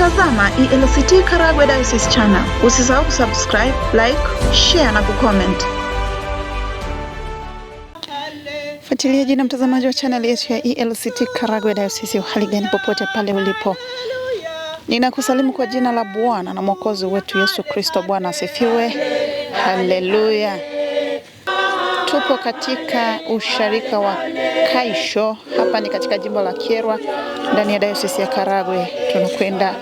Unatazama ELCT Karagwe Diocese Channel. Usisahau kusubscribe, like, share na kucomment. Fuatiliaji na mtazamaji wa channel yetu ya ELCT Karagwe Diocese, hali gani popote pale ulipo. Ninakusalimu kwa jina la Bwana na Mwokozi wetu Yesu Kristo. Bwana asifiwe. Haleluya. Tupo katika usharika wa Kaisho. Hapa ni katika jimbo la Kyerwa ndani ya Diocese ya Karagwe. Tunakwenda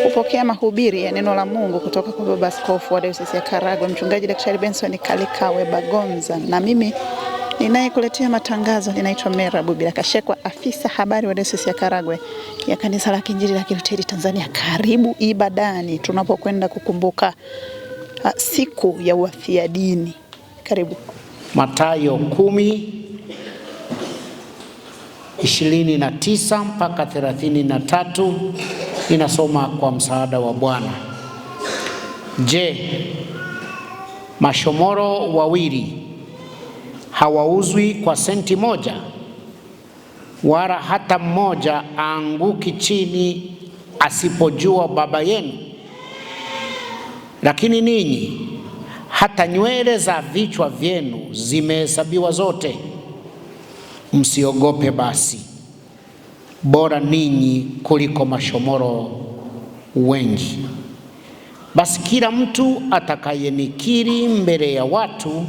kupokea mahubiri ya neno la Mungu kutoka kwa Baba Askofu wa Diocese ya Karagwe, Mchungaji Daktari Benson Kalikawe Bagonza. Na mimi ninayekuletea matangazo ninaitwa Mera Bubira Kashekwa, afisa habari wa Diocese ya Karagwe ya Kanisa la Kiinjili la Kilutheri Tanzania. Karibu ibadani tunapokwenda kukumbuka siku ya uafia dini. Karibu. Mathayo 10:29 mpaka 33 inasoma kwa msaada wa Bwana. Je, mashomoro wawili hawauzwi kwa senti moja? Wala hata mmoja aanguki chini asipojua Baba yenu? Lakini ninyi hata nywele za vichwa vyenu zimehesabiwa zote. Msiogope basi, bora ninyi kuliko mashomoro wengi. Basi kila mtu atakayenikiri mbele ya watu,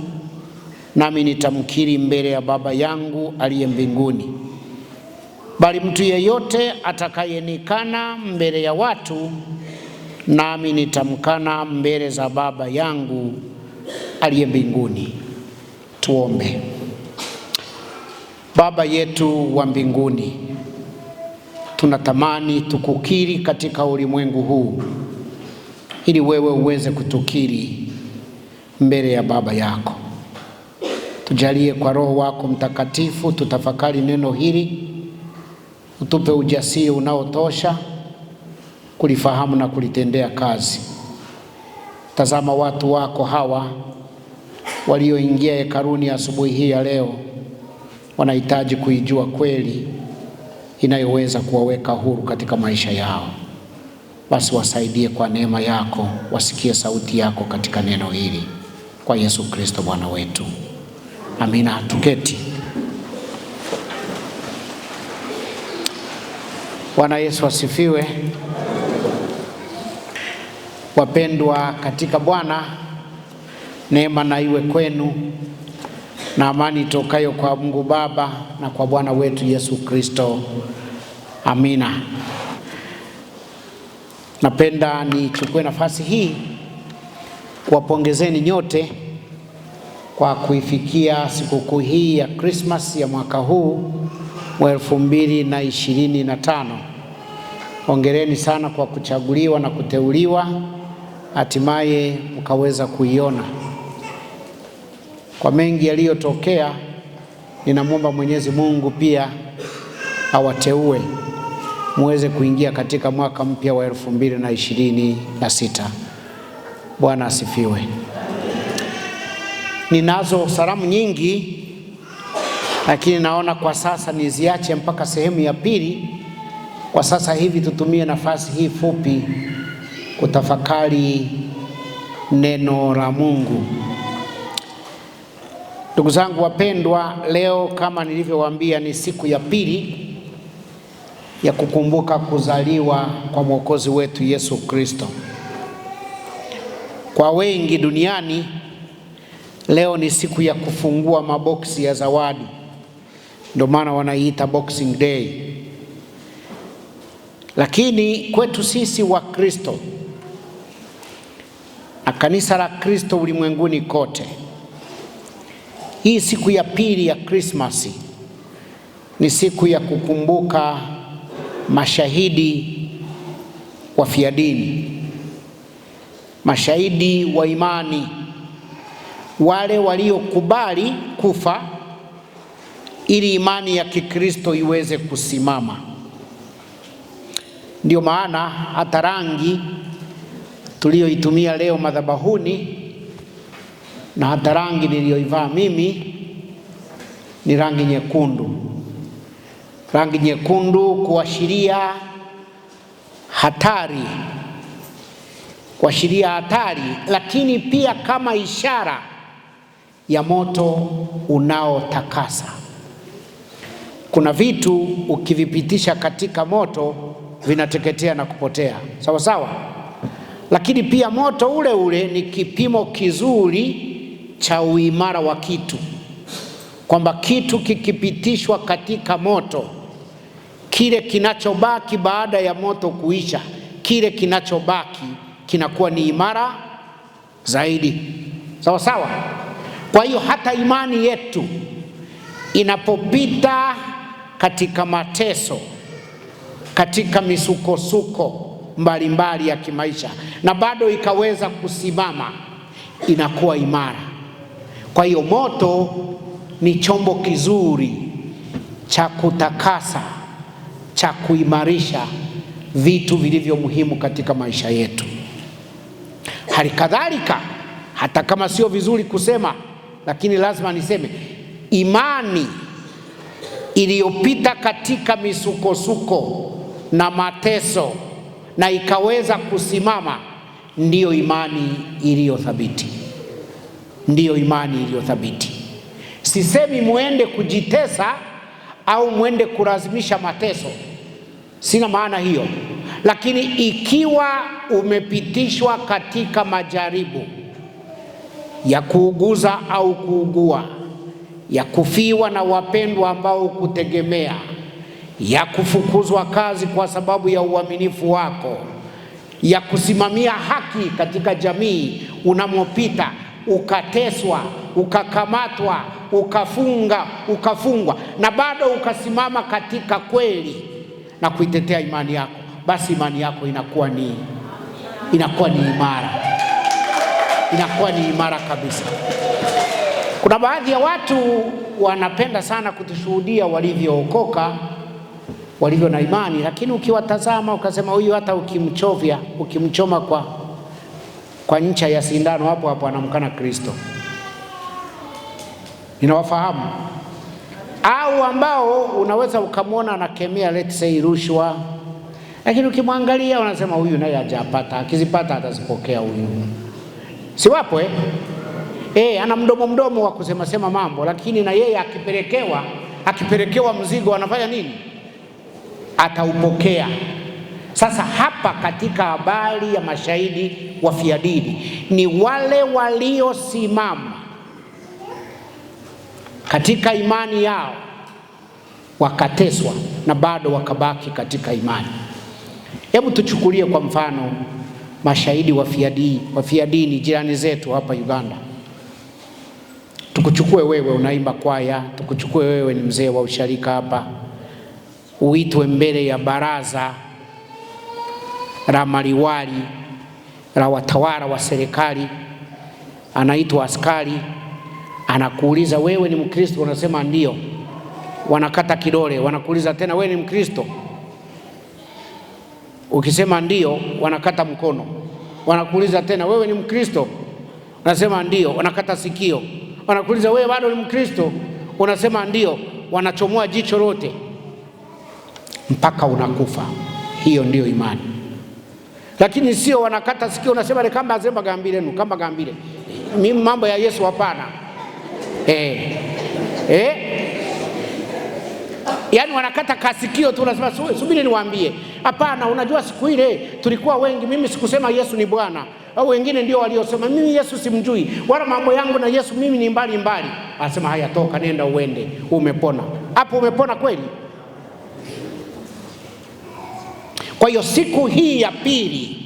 nami nitamkiri mbele ya Baba yangu aliye mbinguni. Bali mtu yeyote atakayenikana mbele ya watu, nami nitamkana mbele za Baba yangu aliye mbinguni. Tuombe. Baba yetu wa mbinguni, tunatamani tukukiri katika ulimwengu huu, ili wewe uweze kutukiri mbele ya Baba yako. Tujalie kwa Roho wako Mtakatifu tutafakari neno hili, utupe ujasiri unaotosha kulifahamu na kulitendea kazi. Tazama watu wako hawa walioingia hekaluni asubuhi hii ya leo, wanahitaji kuijua kweli inayoweza kuwaweka huru katika maisha yao. Basi wasaidie kwa neema yako, wasikie sauti yako katika neno hili, kwa Yesu Kristo Bwana wetu. Amina. Tuketi. Bwana Yesu asifiwe. Wapendwa katika Bwana, neema na iwe kwenu na amani tokayo kwa Mungu Baba na kwa Bwana wetu Yesu Kristo. Amina. Napenda nichukue nafasi hii kuwapongezeni nyote kwa kuifikia sikukuu hii ya Christmas ya mwaka huu wa 2025. Hongereni sana kwa kuchaguliwa na kuteuliwa, hatimaye mkaweza kuiona. Kwa mengi yaliyotokea, ninamwomba Mwenyezi Mungu pia awateue muweze kuingia katika mwaka mpya wa 2026. Bwana asifiwe. Ninazo salamu nyingi, lakini naona kwa sasa niziache mpaka sehemu ya pili. Kwa sasa hivi tutumie nafasi hii fupi kutafakari neno la Mungu. Ndugu zangu wapendwa, leo kama nilivyowaambia ni siku ya pili ya kukumbuka kuzaliwa kwa Mwokozi wetu Yesu Kristo. Kwa wengi duniani leo ni siku ya kufungua maboksi ya zawadi, ndio maana wanaiita Boxing Day. Lakini kwetu sisi wa Kristo na kanisa la Kristo ulimwenguni kote, hii siku ya pili ya Christmas ni siku ya kukumbuka mashahidi wafia dini, mashahidi wa imani, wale waliokubali kufa ili imani ya Kikristo iweze kusimama. Ndio maana hata rangi tuliyoitumia leo madhabahuni na hata rangi niliyoivaa mimi ni rangi nyekundu. Rangi nyekundu kuashiria hatari, kuashiria hatari, lakini pia kama ishara ya moto unaotakasa. Kuna vitu ukivipitisha katika moto vinateketea na kupotea, sawa sawa, lakini pia moto ule ule ni kipimo kizuri cha uimara wa kitu, kwamba kitu kikipitishwa katika moto, kile kinachobaki baada ya moto kuisha, kile kinachobaki kinakuwa ni imara zaidi, sawa sawa. Kwa hiyo hata imani yetu inapopita katika mateso, katika misukosuko mbalimbali ya kimaisha, na bado ikaweza kusimama, inakuwa imara. Kwa hiyo moto ni chombo kizuri cha kutakasa, cha kuimarisha vitu vilivyo muhimu katika maisha yetu. Hali kadhalika, hata kama sio vizuri kusema, lakini lazima niseme, imani iliyopita katika misukosuko na mateso na ikaweza kusimama, ndiyo imani iliyothabiti. Ndiyo imani iliyothabiti. Sisemi muende kujitesa au muende kulazimisha mateso, sina maana hiyo, lakini ikiwa umepitishwa katika majaribu ya kuuguza au kuugua, ya kufiwa na wapendwa ambao kutegemea, ya kufukuzwa kazi kwa sababu ya uaminifu wako, ya kusimamia haki katika jamii unamopita, ukateswa, ukakamatwa, ukafungwa na bado ukasimama katika kweli na kuitetea imani yako, basi imani yako inakuwa ni imara, inakuwa ni imara kabisa. Kuna baadhi ya watu wanapenda sana kutushuhudia walivyookoka, walivyo na imani, lakini ukiwatazama ukasema huyu hata ukimchovya, ukimchoma kwa ncha ya sindano, hapo hapo anamkana Kristo. Ninawafahamu. Au ambao unaweza ukamwona anakemea let's say rushwa, lakini ukimwangalia unasema huyu naye hajapata, akizipata atazipokea huyu. Si wapo ana mdomo wa kusema mambo, lakini na yeye akipelekewa mzigo anafanya nini? Ataupokea. Sasa hapa katika habari ya mashahidi wafia dini, ni wale waliosimama katika imani yao, wakateswa na bado wakabaki katika imani. Hebu tuchukulie kwa mfano mashahidi wafia dini jirani zetu hapa Uganda. Tukuchukue wewe unaimba kwaya, tukuchukue wewe ni mzee wa usharika hapa, uitwe mbele ya baraza la maliwali la watawala wa serikali, anaitwa askari, anakuuliza wewe ni Mkristo, unasema ndio, wanakata kidole, wanakuuliza tena wewe ni Mkristo, ukisema ndio wanakata mkono, wanakuuliza tena wewe ni Mkristo, unasema ndio, wanakata sikio, wanakuuliza wewe bado ni Mkristo, unasema ndio, wanachomoa jicho lote mpaka unakufa. Hiyo ndio imani. Lakini sio wanakata sikio unasema le kamba azemba gambire nu kamba gambire, mimi mambo ya Yesu hapana. Yaani wanakata kasikio tu, unasema subiri niwaambie. Hapana, unajua siku ile tulikuwa wengi, mimi sikusema Yesu ni Bwana, au wengine ndio waliosema mimi Yesu simjui, wala mambo yangu na Yesu mimi ni mbali. Anasema haya, toka nenda uende, umepona. Hapo umepona kweli? Kwa hiyo siku hii ya pili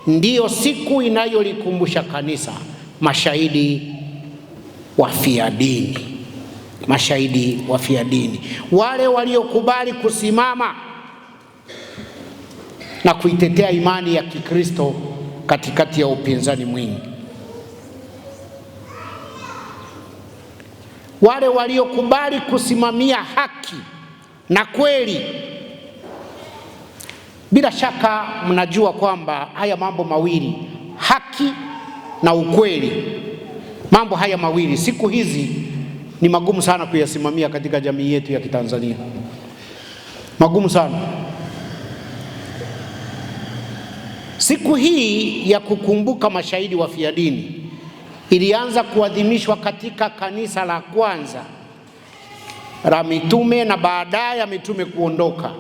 ndiyo siku inayolikumbusha kanisa mashahidi wafia dini. Mashahidi wafia dini, wale waliokubali kusimama na kuitetea imani ya Kikristo katikati ya upinzani mwingi, wale waliokubali kusimamia haki na kweli. Bila shaka mnajua kwamba haya mambo mawili, haki na ukweli, mambo haya mawili siku hizi ni magumu sana kuyasimamia katika jamii yetu ya Kitanzania. Magumu sana. Siku hii ya kukumbuka mashahidi wafiadini ilianza kuadhimishwa katika kanisa la kwanza la mitume na baadaye mitume kuondoka,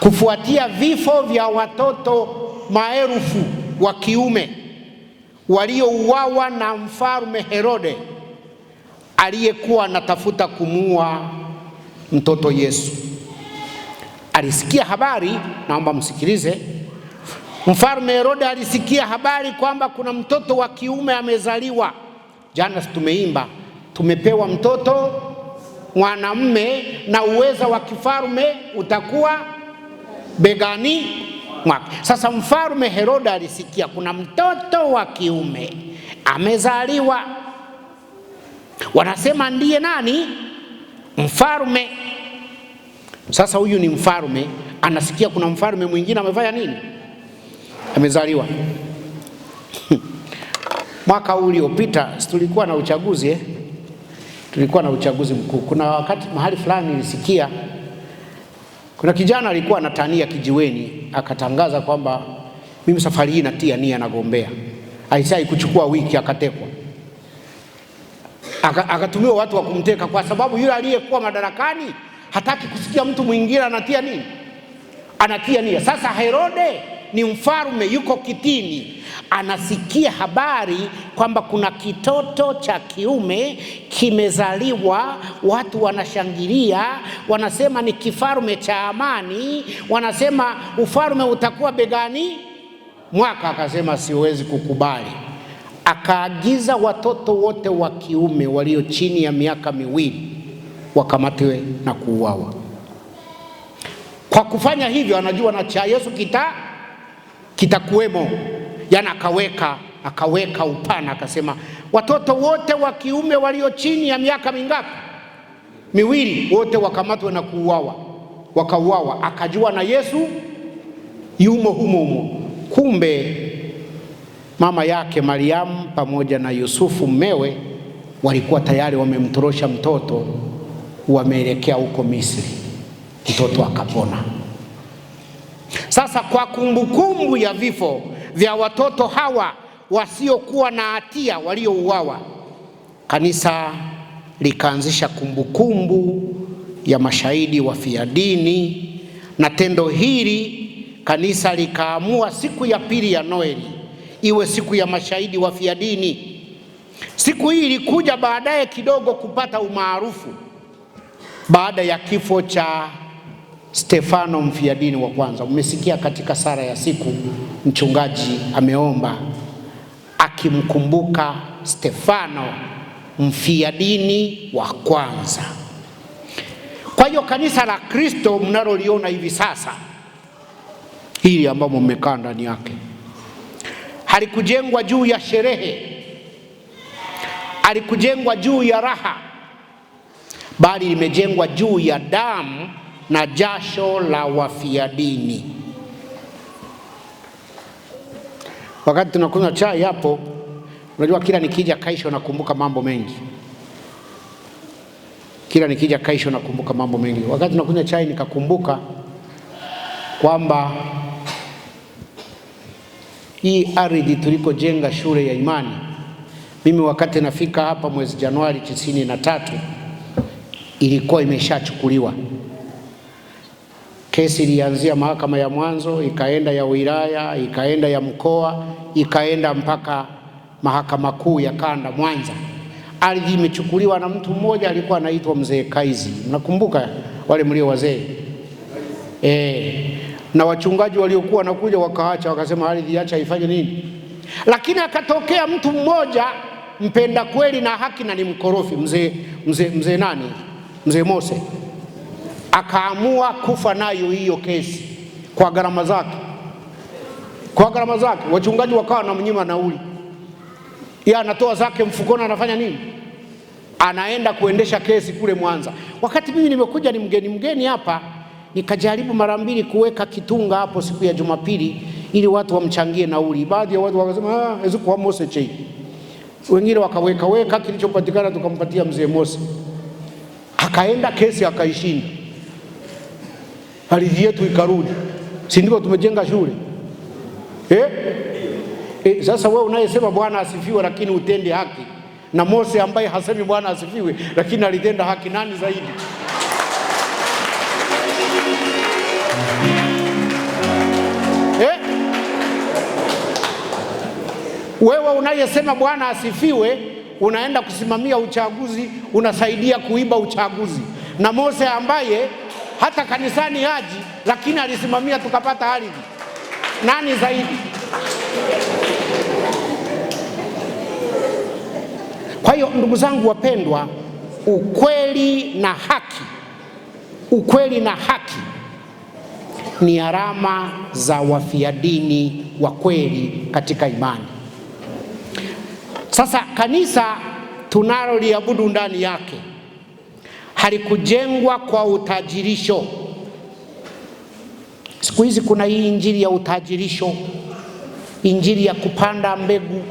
kufuatia vifo vya watoto maelfu wa kiume waliouawa na mfalme Herode aliyekuwa anatafuta kumuua mtoto Yesu. Alisikia habari, naomba msikilize. Mfalme Herode alisikia habari kwamba kuna mtoto wa kiume amezaliwa. Jana tumeimba, tumepewa mtoto mwanamume na uweza wa kifalme utakuwa begani mwake. Sasa mfalme Herode alisikia kuna mtoto wa kiume amezaliwa. Wanasema ndiye nani? Mfalme. Sasa huyu ni mfalme, anasikia kuna mfalme mwingine amefanya nini? Amezaliwa. Mwaka uliopita tulikuwa na uchaguzi tulikuwa na uchaguzi mkuu. Kuna wakati mahali fulani nilisikia kuna kijana alikuwa anatania kijiweni, akatangaza kwamba mimi safari hii natia nia nagombea. Aisai kuchukua wiki akatekwa. Akatumiwa watu wa kumteka kwa sababu yule aliyekuwa madarakani hataki kusikia mtu mwingine anatia nini? Anatia nia. Sasa Herode ni mfalme, yuko kitini, anasikia habari kwamba kuna kitoto cha kiume kimezaliwa, watu wanashangilia, wanasema ni kifalme cha amani, wanasema ufalme utakuwa begani mwaka. Akasema siwezi kukubali. Akaagiza watoto wote wa kiume walio chini ya miaka 2 wakamatwe na kuuawa. Kwa kufanya hivyo anajua na cha Yesu kitakuwemo. Yaani akaweka upana, akasema watoto wote wa kiume walio chini ya miaka mingapi? 2, wote wakamatwe na kuuawa. Wakauawa. Akajua na Yesu yumo humo. Kumbe mama yake Mariamu pamoja na Yusufu mmewe walikuwa tayari wamemtorosha mtoto, wameelekea huko Misri. Mtoto akapona. Sasa kwa kumbukumbu ya vifo vya watoto hawa wasiokuwa na hatia waliouawa, kanisa likaanzisha kumbukumbu ya mashahidi wafiadini, na tendo hili kanisa likaamua siku ya pili ya Noeli iwe siku ya mashahidi wafiadini. Siku hii ilikuja baadaye kidogo kupata umaarufu baada ya kifo cha Stefano mfiadini wa kwanza. Umesikia katika sala ya siku mchungaji ameomba akimkumbuka Stefano mfiadini wa kwanza. Kwa hiyo kanisa la Kristo mnaloliona hivi sasa, hili ambamo mmekaa ndani yake, halikujengwa juu ya sherehe, halikujengwa juu ya raha, bali limejengwa juu ya damu na jasho la wafiadini. Wakati tunakunywa chai hapo, unajua kila nikija Kaisho nakumbuka mambo mengi. Wakati tunakunywa chai nikakumbuka kwamba hii ardhi tulikojenga shule ya imani, mimi wakati nafika hapa mwezi Januari 93 ilikuwa imeshachukuliwa. Kesi ilianzia mahakama ya mwanzo, ikaenda ya wilaya, ikaenda ya mkoa, ikaenda mpaka mahakama kuu ya kanda Mwanza. Ardhi imechukuliwa na mtu mmoja alikuwa anaitwa Mzee Kaizi. Mnakumbuka wale mlio wazee? Na wachungaji waliokuwa wanakuja wakaacha, wakasema ardhi acha ifanye nini? Lakini akatokea mtu mmoja mpenda kweli na haki na ni mkorofi, mzee nani? Mzee Mose. Akaamua kufa nayo hiyo kesi kwa gharama zake. Wachungaji wakawa na mnyima nauli. Yeye anatoa zake mfukoni, anafanya nini? Anaenda kuendesha kesi kule Mwanza. Wakati mimi nimekuja ni mgeni hapa, nikajaribu mara 2 kuweka kitunga hapo siku ya Jumapili ili watu wamchangie nauli. Baadhi ya watu wakasema ezuko wa Mose chei. Wengine wakaweka kilichopatikana tukampatia Mzee Mose. Akaenda kesi akaishinda. Ardhi yetu ikarudi. Si ndivyo tumejenga shule? Sasa wewe unayesema Bwana asifiwe lakini utende haki, na Mose ambaye hasemi Bwana asifiwe lakini alitenda haki, nani zaidi? Wewe unayesema Bwana asifiwe unaenda kusimamia uchaguzi, unasaidia kuiba uchaguzi, na Mose ambaye hata kanisani haji lakini alisimamia tukapata ardhi, nani zaidi? Kwa hiyo ndugu zangu wapendwa, ukweli na haki ni alama za wafia dini wa kweli katika imani. Sasa kanisa tunaloliabudu ndani yake halikujengwa kwa utajirisho. Siku hizi kuna hii injili ya utajirisho, injili ya kupanda mbegu.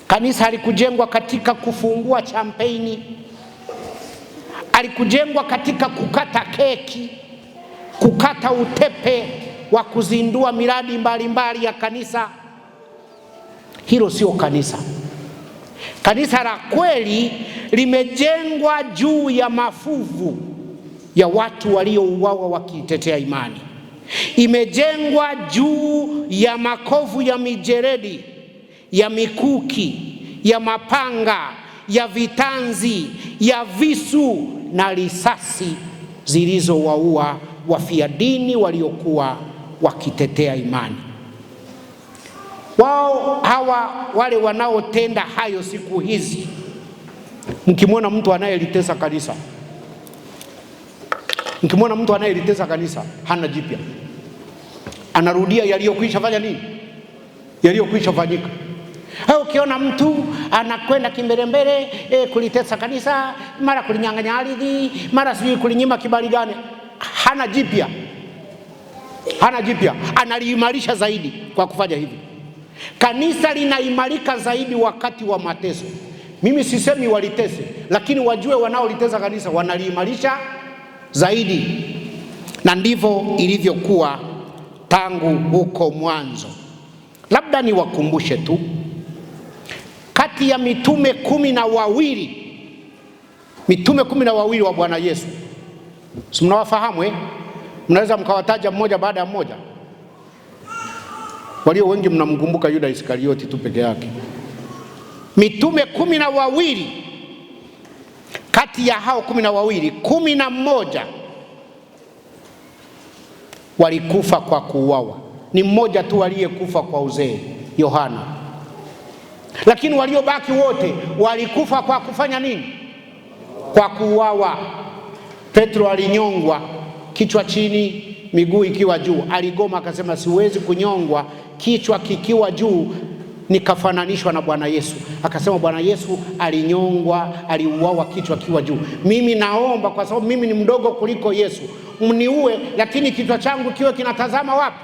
Kanisa halikujengwa katika kufungua champagne, halikujengwa katika kukata keki, kukata utepe wa kuzindua miradi mbalimbali ya kanisa. Hilo sio kanisa. Kanisa la kweli limejengwa juu ya mafuvu ya watu waliouawa wakitetea imani. Imejengwa juu ya makovu ya mijeredi, ya mikuki, ya mapanga, ya vitanzi, ya visu na risasi zilizowaua wafia dini waliokuwa wakitetea imani. Wale wanaotenda hayo siku hizi, mkimwona mtu anayelitesa kanisa, hana jipya, anarudia yaliyokwisha fanya nini? Yaliyokwisha fanyika. Ukiona mtu anakwenda kimbelembele kulitesa kanisa, mara kulinyang'anya ardhi, mara sijui kulinyima kibali gani, hana jipya, analiimarisha zaidi kwa kufanya hivi. Kanisa linaimarika zaidi wakati wa mateso. Mimi sisemi walitese, lakini wajue wanaolitesa kanisa wanaliimarisha zaidi, na ndivyo ilivyokuwa tangu huko mwanzo. Labda niwakumbushe tu, kati ya mitume 12 wa Bwana Yesu, si mnawafahamu? Mnaweza mkawataja mmoja baada ya mmoja. Walio wengi mnamkumbuka Yuda Iskarioti tu peke yake. Mitume 12, kati ya hao 12, 11 walikufa kwa kuuawa. Ni mmoja tu aliyekufa kwa uzee, Yohana. Lakini waliobaki wote walikufa kwa kufanya nini? Kwa kuuawa. Petro alinyongwa, kichwa chini, miguu ikiwa juu. Aligoma akasema, siwezi kunyongwa kichwa kikiwa juu nikafananishwa na Bwana Yesu. Akasema Bwana Yesu alinyongwa, aliuawa kichwa kiwa juu. Mimi naomba, kwa sababu mimi ni mdogo kuliko Yesu, mniue lakini kichwa changu kiwe kinatazama wapi?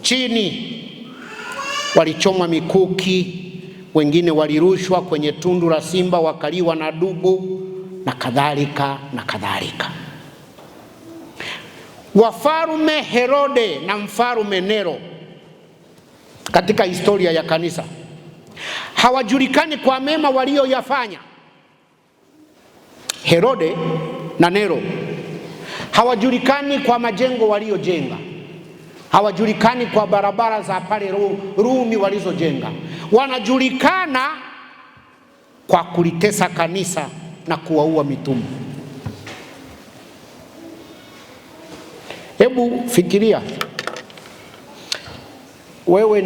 Chini. Walichomwa mikuki, wengine walirushwa kwenye tundu la simba wakaliwa na dubu, na kadhalika na kadhalika. Wafarume Herode na mfarume Nero katika historia ya kanisa hawajulikani kwa mema walioyafanya. Herode na Nero hawajulikani kwa majengo waliojenga, hawajulikani kwa barabara za pale Rumi walizojenga. Wanajulikana kwa kulitesa kanisa na kuwaua mitume. Hebu fikiria, wewe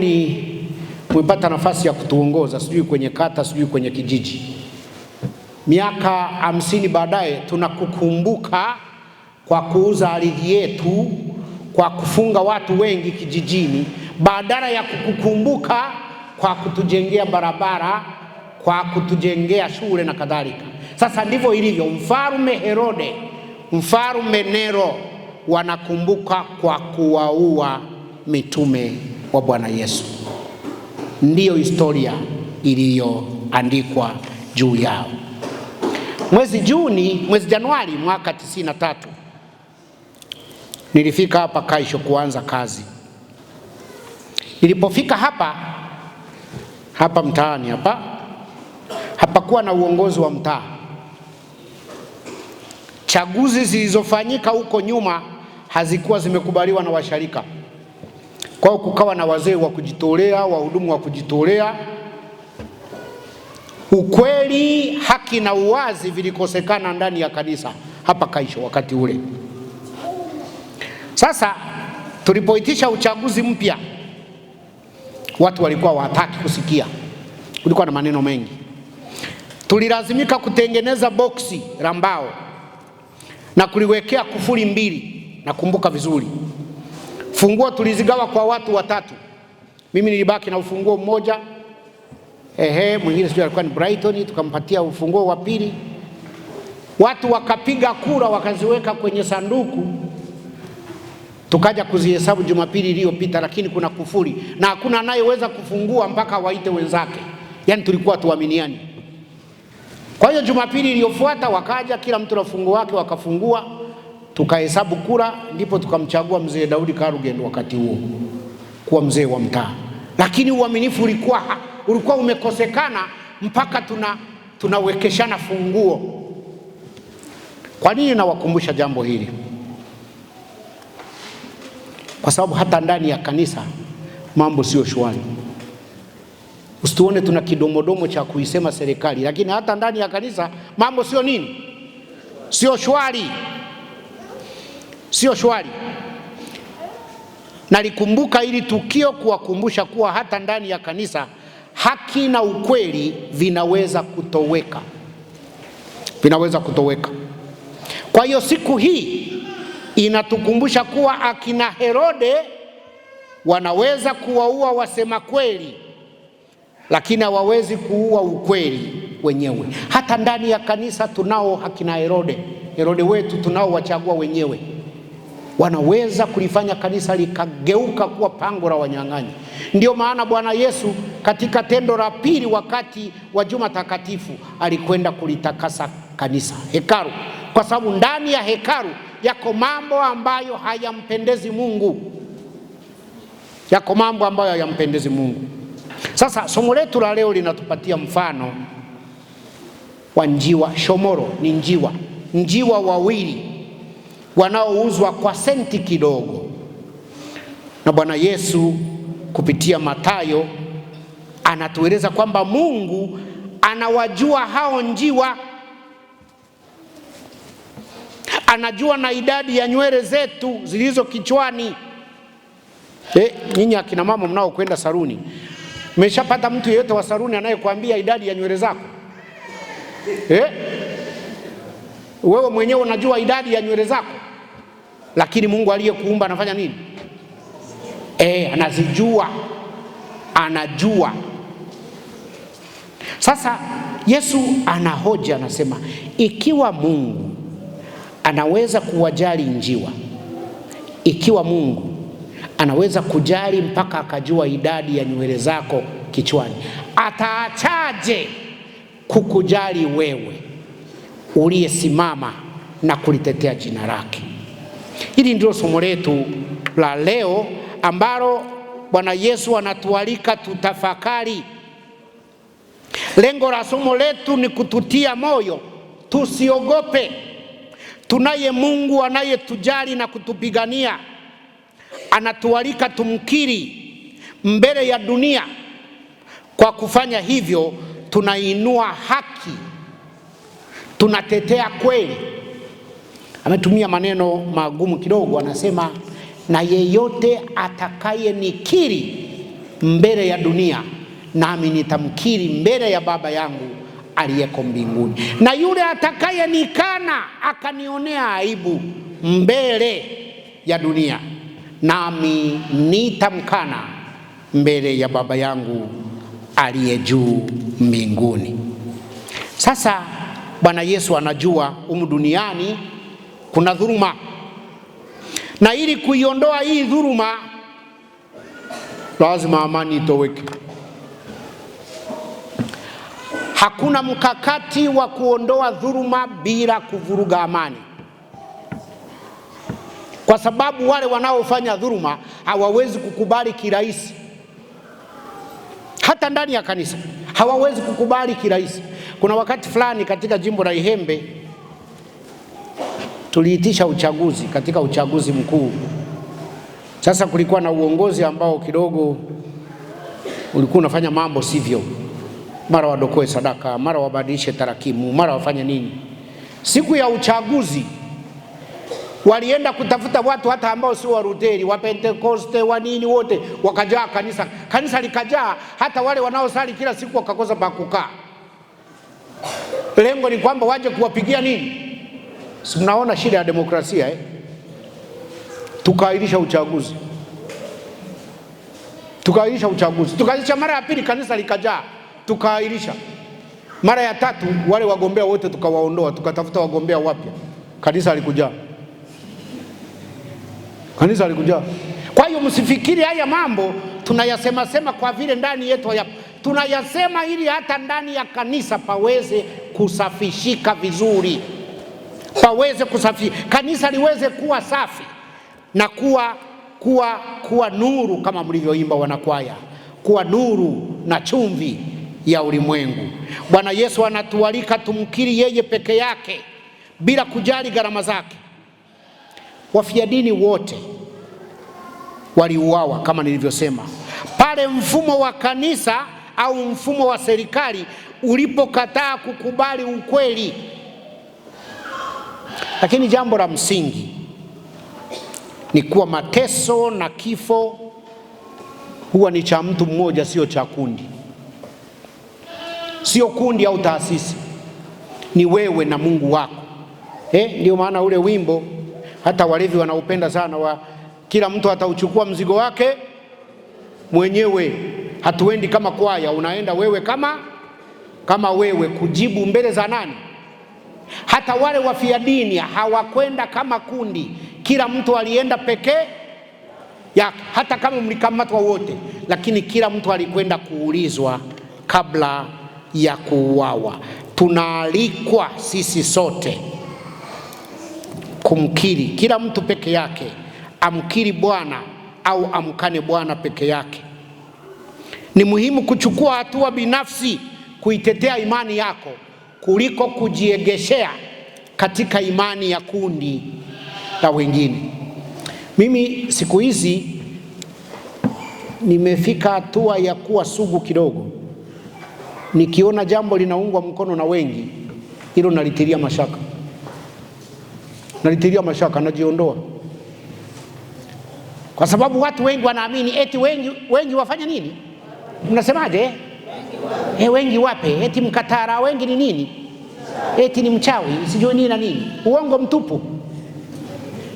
umepata nafasi ya kutuongoza, sijui kwenye kata, sijui kwenye kijiji. Miaka 50 baadaye tunakukumbuka kwa kuuza ardhi yetu, kwa kufunga watu wengi kijijini, badala ya kukukumbuka kwa kutujengea barabara, kwa kutujengea shule na kadhalika. Sasa ndivyo ilivyo. Mfarume Herode, mfarume Nero wanakumbuka kwa kuwaua mitume wa Bwana Yesu. Ndiyo historia iliyoandikwa juu yao. Mwezi Januari mwaka 93 nilifika hapa Kaisho kuanza kazi. Ilipofika hapa mtaani hapakuwa na uongozi wa mtaa. Chaguzi zilizofanyika huko nyuma hazikuwa zimekubaliwa na washarika. Kwa hiyo kukawa na wazee wa kujitolea, wahudumu wa kujitolea. Ukweli, haki na uwazi vilikosekana ndani ya kanisa hapa Kaisho wakati ule. Sasa tulipoitisha uchaguzi mpya, watu walikuwa hawataki kusikia. Kulikuwa na maneno mengi. Tulilazimika kutengeneza boksi la mbao na kuliwekea kufuli 2, nakumbuka vizuri. Funguo tulizigawa kwa watu 3. Mimi nilibaki na ufunguo mmoja. Mwingine sio alikuwa ni Brighton, tukampatia ufunguo wa pili. Watu wakapiga kura, wakaziweka kwenye sanduku. Tukaja kuzihesabu Jumapili iliyopita, lakini kuna kufuli na hakuna anayeweza kufungua mpaka waite wenzake. Yaani tulikuwa tuaminiani. Kwa hiyo Jumapili iliyofuata wakaja, kila mtu na funguo wake, wakafungua, tukahesabu kura, ndipo tukamchagua mzee Daudi Karugendo wakati huo kuwa mzee wa mtaa. Lakini uaminifu ulikuwa umekosekana mpaka tunawekeshana funguo. Kwa nini nawakumbusha jambo hili? Kwa sababu hata ndani ya kanisa mambo sio shwari. Usituone tuna kidomodomo cha kuisema serikali, lakini hata ndani ya kanisa mambo sio nini? Sio shwari. Sio shwari. Nalikumbuka hili tukio kuwakumbusha kuwa hata ndani ya kanisa haki na ukweli vinaweza kutoweka. Vinaweza kutoweka. Kwa hiyo siku hii inatukumbusha kuwa akina Herode wanaweza kuwaua wasema kweli, lakini hawawezi kuua ukweli wenyewe. Hata ndani ya kanisa tunao akina Herode wetu tunaowachagua wenyewe. Wanaweza kulifanya kanisa likageuka kuwa pango la wanyang'anyi. Ndio maana Bwana Yesu katika tendo la pili wakati wa Juma Takatifu alikwenda kulitakasa kanisa, hekalu, kwa sababu ndani ya hekalu yako mambo ambayo hayampendezi Mungu. Yako mambo ambayo hayampendezi Mungu. Sasa somo letu la leo linatupatia mfano wa njiwa shomoro. Ni njiwa wawili wanaouzwa kwa senti kidogo. Na Bwana Yesu kupitia Mathayo anatueleza kwamba Mungu anawajua hao njiwa. Anajua na idadi ya nywele zetu zilizo kichwani. Nyinyi akina mama mnao kwenda saruni, umeshapata mtu yeyote wa saruni anayekwambia idadi ya nywele zako? Wewe mwenyewe unajua idadi ya nywele zako, lakini Mungu aliyekuumba anafanya nini? Anazijua. Anajua. Sasa Yesu anahoja, anasema ikiwa Mungu anaweza kuwajali njiwa, ikiwa Mungu anaweza kujali mpaka akajua idadi ya nywele zako kichwani, ataachaje kukujali wewe uliyesimama na kulitetea jina lake? Hili ndilo somo letu la leo ambalo Bwana Yesu anatualika tutafakari. Lengo la somo letu ni kututia moyo tusiogope. Tunaye Mungu anayetujali na kutupigania. Anatualika tumkiri mbele ya dunia. Kwa kufanya hivyo tunainua haki, tunatetea kweli. Ametumia maneno magumu kidogo, anasema na yeyote atakaye nikiri mbele ya dunia, nami nitamkiri mbele ya Baba yangu aliyeko mbinguni. Na yule atakaye nikana akanionea aibu mbele ya dunia, nami nitamkana mbele ya Baba yangu aliye juu mbinguni. Sasa Bwana Yesu anajua humu duniani kuna dhuluma, na ili kuiondoa hii dhuluma lazima amani itoweke. Hakuna mkakati wa kuondoa dhuluma bila kuvuruga amani, kwa sababu wale wanaofanya dhuluma hawawezi kukubali kirahisi hata ndani ya kanisa hawawezi kukubali kirahisi. Kuna wakati fulani katika jimbo la Ihembe tuliitisha uchaguzi, katika uchaguzi mkuu. Sasa kulikuwa na uongozi ambao kidogo ulikuwa unafanya mambo sivyo, mara wadokoe sadaka, mara wabadilishe tarakimu, mara wafanye nini. Siku ya uchaguzi walienda kutafuta watu hata ambao si wa Lutheri, wa Pentekoste, wa nini, wote wakajaa kanisa. Kanisa likajaa, hata wale wanaosali kila siku wakakosa pa kukaa. Lengo ni kwamba waje kuwapigia nini? Si mnaona shida ya demokrasia Tukaahirisha uchaguzi. Tukaahirisha mara ya pili, kanisa likajaa, tukaahirisha. Mara ya tatu wale wagombea wote tukawaondoa, tukatafuta wagombea wapya. Kanisa halikujaa. Kwa hiyo msifikiri haya mambo tunayasema kwa vile ndani yetu hayapo. Tunayasema ili hata ndani ya kanisa paweze kusafishika vizuri. Kanisa liweze kuwa safi na kuwa nuru, kama mlivyoimba wanakwaya, kuwa nuru na chumvi ya ulimwengu. Bwana Yesu anatualika tumkiri yeye peke yake bila kujali gharama zake. Wafia dini wote waliuawa kama nilivyosema, pale mfumo wa kanisa au mfumo wa serikali ulipokataa kukubali ukweli. Lakini jambo la msingi ni kuwa mateso na kifo huwa ni cha mtu mmoja, sio cha kundi, sio kundi au taasisi, ni wewe na Mungu wako. Ndio maana ule wimbo hata walevi wanaupenda sana, kila mtu atauchukua mzigo wake mwenyewe. Hatuendi kama kwaya, unaenda wewe kama wewe kujibu mbele za nani? Hata wale wafia dini hawakwenda kama kundi, kila mtu alienda pekee yake. Hata kama mlikamatwa wote, lakini kila mtu alikwenda kuulizwa kabla ya kuuawa. Tunaalikwa sisi sote kumkiri, kila mtu peke yake amkiri Bwana au amkane Bwana peke yake. Ni muhimu kuchukua hatua binafsi kuitetea imani yako kuliko kujiegeshea katika imani ya kundi la wengine. Mimi siku hizi nimefika hatua ya kuwa sugu kidogo. Nikiona jambo linaungwa mkono na wengi, hilo nalitilia mashaka, najiondoa. Kwa sababu watu wengi wanaamini eti wengi wafanya nini? Mnasemaje? Wengi wape, eti mkatara, wengi ni nini? Eti ni mchawi, sijui nini na nini. Uongo mtupu.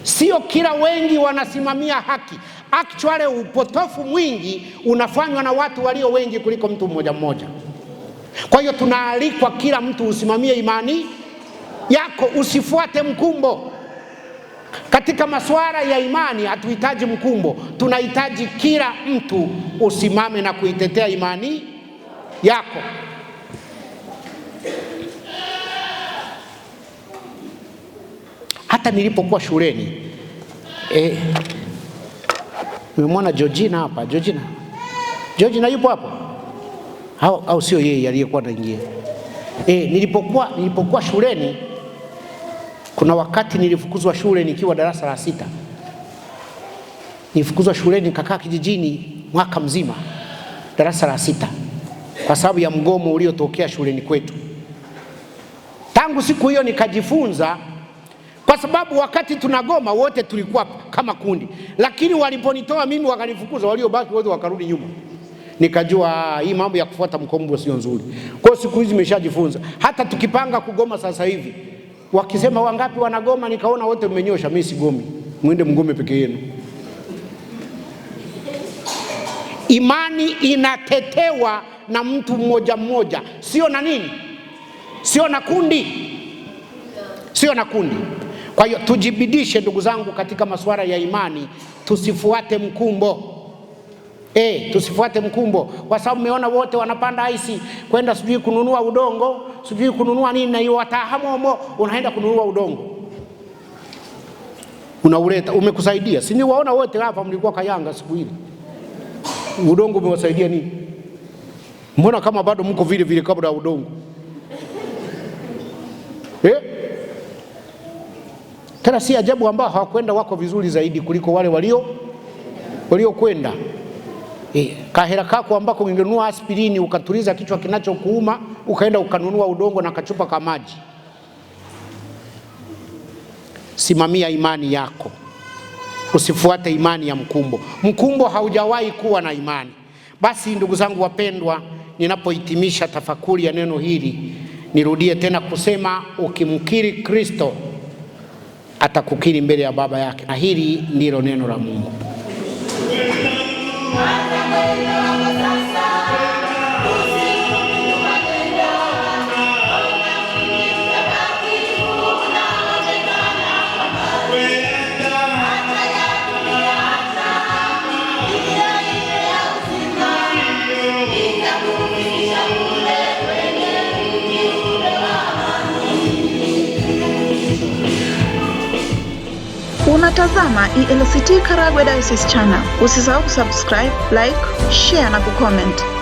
Sio kila wengi wanasimamia haki. Actually upotofu mwingi unafanywa na watu walio wengi kuliko mtu mmoja mmoja. Kwa hiyo tunaalikwa kila mtu usimamie imani yako, usifuate mkumbo. Katika masuala ya imani hatuhitaji mkumbo, tunahitaji kila mtu usimame na kuitetea imani yako. Hata nilipokuwa shuleni, nimemwona Georgina hapa. Georgina yupo hapo? Au sio yeye aliyekuwa anaingia? Nilipokuwa shuleni, kuna wakati nilifukuzwa shule nikiwa darasa la 6. Nilifukuzwa shuleni nikakaa kijijini mwaka mzima, darasa la 6, kwa sababu ya mgomo uliotokea shuleni kwetu. Tangu siku hiyo nikajifunza, kwa sababu wakati tunagoma wote tulikuwa kama kundi, lakini waliponitoa mimi wakanifukuza, waliobaki wote wakarudi nyuma. Nikajua hii mambo ya kufuata mkombo sio nzuri. Kwa hiyo siku hizi nimeshajifunza. Hata tukipanga kugoma sasa hivi, wakisema wangapi wanagoma, nikaona wote mmenyosha, mimi sigomi, mwende mgome peke yenu. Imani inatetewa na mtu mmoja mmoja, sio na nini? Sio na kundi. Kwa hiyo tujibidishe ndugu zangu katika masuala ya imani, tusifuate mkumbo. Tusifuate mkumbo, kwa sababu umeona wote wanapanda haisi kwenda sijui kununua udongo, sijui kununua nini, na hiyo watahamomo unaenda kununua udongo. Unauleta, umekusaidia? Si ni waona wote hapa mlikuwa Kayanga siku ile. Udongo umewasaidia nini? Mbona kama bado mko vile vile kabla ya udongo? Tena si ajabu ambao hawakwenda wako vizuri zaidi kuliko wale waliokwenda. Kahera kako ambako ungenunua aspirini ukatuliza kichwa kinachokuuma, ukaenda ukanunua udongo na kachupa ka maji. Simamia imani yako, usifuate imani ya mkumbo. Mkumbo haujawahi kuwa na imani. Basi ndugu zangu wapendwa, ninapohitimisha tafakuri ya neno hili, nirudie tena kusema, ukimkiri Kristo atakukiri mbele ya Baba yake, na hili ndilo neno la Mungu. Unatazama ELCT Karagwe Diocese Channel. Usisahau kusubscribe, like, share na kucomment.